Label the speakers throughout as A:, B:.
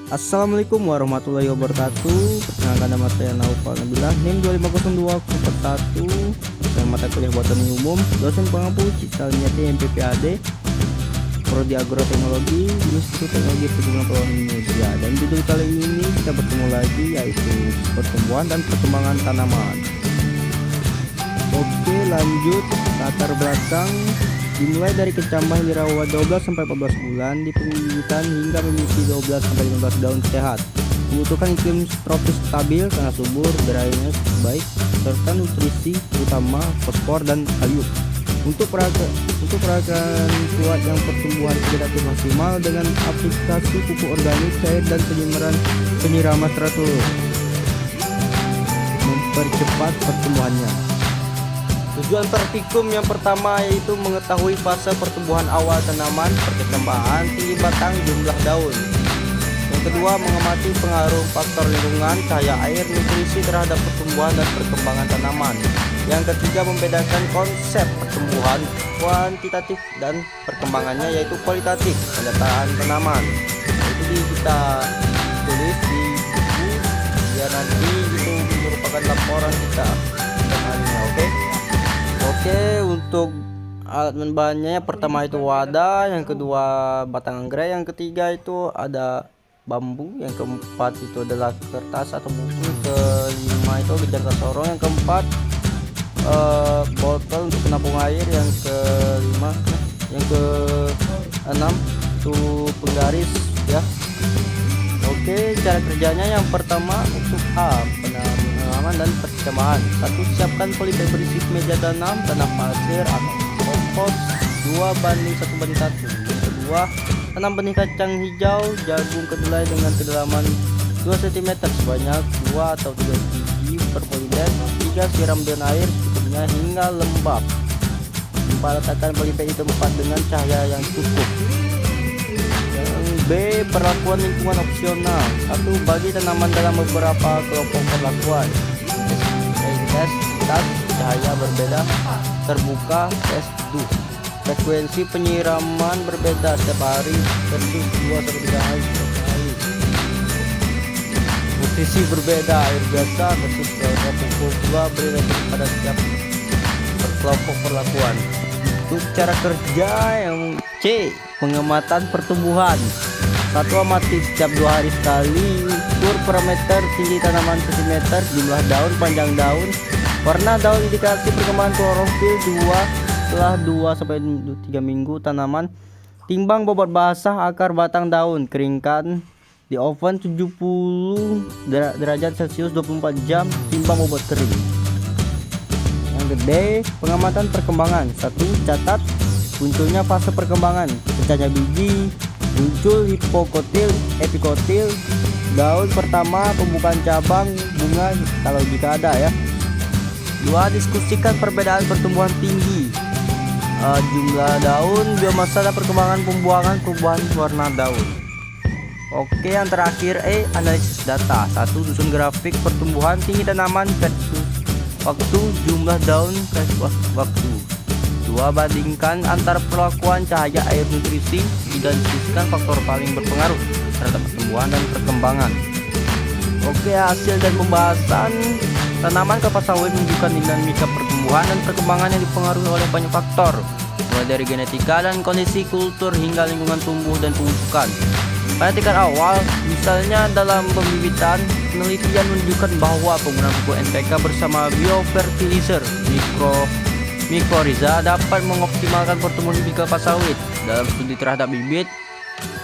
A: Assalamualaikum warahmatullahi wabarakatuh. Perkenalkan, nama saya Naufal Nabilah, NIM 250201, dan mata kuliah botani umum, dosen pengampu Citra Niati MPPAD, Prodi Agroteknologi, Institut Teknologi Perkebunan Peluang Indonesia. Dan judul kali ini kita bertemu lagi, yaitu pertumbuhan dan perkembangan tanaman. Oke, lanjut. Latar belakang dimulai dari kecambah yang dirawat 12 sampai 14 bulan di pembibitan hingga memiliki 12 sampai 15 daun sehat. Membutuhkan iklim tropis stabil karena subur, drainase baik, serta nutrisi terutama fosfor dan kalium. Untuk peragaan kuat yang pertumbuhan vegetatif maksimal dengan aplikasi pupuk organik cair dan penyiraman teratur mempercepat pertumbuhannya. Tujuan praktikum yang pertama yaitu mengetahui fase pertumbuhan awal tanaman, perkembangan, tinggi batang, jumlah daun. Yang kedua, mengamati pengaruh faktor lingkungan, cahaya air, nutrisi terhadap pertumbuhan dan perkembangan tanaman. Yang ketiga, membedakan konsep pertumbuhan kuantitatif dan perkembangannya yaitu kualitatif, pendataan tanaman. Itu kita tulis di buku biar nanti itu merupakan laporan kita temannya. Oke, untuk alat dan bahannya, pertama itu wadah, yang kedua batang anggrek, yang ketiga itu ada bambu, yang keempat itu adalah kertas atau buku, kelima itu jangka sorong, yang keempat botol untuk penampung air, yang kelima, yang keenam itu penggaris ya. Oke, cara kerjanya yang pertama untuk penanaman dan perkembangan. 1. Siapkan polybag berisi meja tanam, tanah pasir atau kompos 2:1:1. Yang kedua, tanam benih kacang hijau, jagung kedelai dengan kedalaman 2 cm sebanyak 2 atau 3 biji per polybag. 3. Siram dengan air secukupnya hingga lembab. 4. Letakkan polybag di tempat dengan cahaya yang cukup. B. Perlakuan lingkungan opsional. 1. Bagi tanaman dalam beberapa kelompok perlakuan. Tes cahaya berbeda, terbuka, tes teduh. Frekuensi penyiraman berbeda setiap hari versus 2-3 hari sekali. Nutrisi berbeda, air biasa versus pupuk pula berbeda pada setiap kelompok perlakuan. Untuk cara kerja yang C. Pengamatan pertumbuhan. 1. Amati setiap 2 hari sekali. Ukur parameter tinggi tanaman cm, jumlah daun, panjang daun, warna daun, indikasi perkembangan klorofil. 2. Setelah 2-3 minggu tanaman, timbang bobot basah akar batang daun, keringkan di oven 70 derajat Celcius 24 jam, timbang bobot kering. Yang gede, pengamatan perkembangan. 1. Catat munculnya fase perkembangan, pecahnya biji, muncul hipokotil, epikotil, daun pertama, pembukaan cabang, bunga kalau jika ada ya. 2. Diskusikan perbedaan pertumbuhan tinggi, jumlah daun, biomasa dan perkembangan pembuahan, perubahan warna daun. Oke, yang terakhir E. Analisis data. 1. Susun grafik pertumbuhan tinggi tanaman versus waktu, jumlah daun versus waktu. 2. Bandingkan antar perlakuan cahaya, air, nutrisi. 3. Diskusikan faktor paling berpengaruh terhadap pertumbuhan dan perkembangan. Oke, hasil dan pembahasan. Tanaman kelapa sawit menunjukkan dinamika pertumbuhan dan perkembangan yang dipengaruhi oleh banyak faktor, mulai dari genetika dan kondisi kultur hingga lingkungan tumbuh dan pemupukan. Pada tingkat awal, misalnya dalam pembibitan, penelitian menunjukkan bahwa penggunaan pupuk NPK bersama biofertilizer Mycorrhiza dapat mengoptimalkan pertumbuhan bibit kelapa sawit. Dalam studi terhadap bibit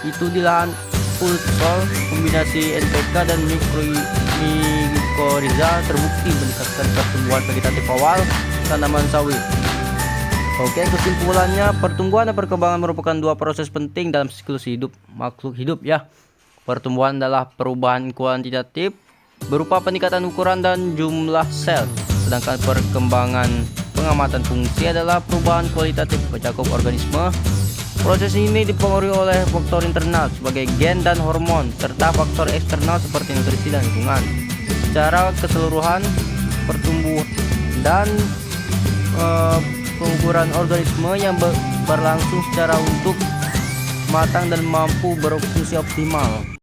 A: itu di lahan full soil, kombinasi NPK dan Mycorrhiza terbukti meningkatkan pertumbuhan vegetatif awal tanaman sawit. Oke, kesimpulannya, pertumbuhan dan perkembangan merupakan 2 proses penting dalam siklus hidup makhluk hidup ya. Pertumbuhan adalah perubahan kuantitatif berupa peningkatan ukuran dan jumlah sel, sedangkan perkembangan pengamatan fungsi adalah perubahan kualitatif mencakup organisme. Proses ini dipengaruhi oleh faktor internal sebagai gen dan hormon, serta faktor eksternal seperti nutrisi dan lingkungan. Secara keseluruhan, pertumbuhan dan pengukuran organisme yang berlangsung secara untuk matang dan mampu berfungsi optimal.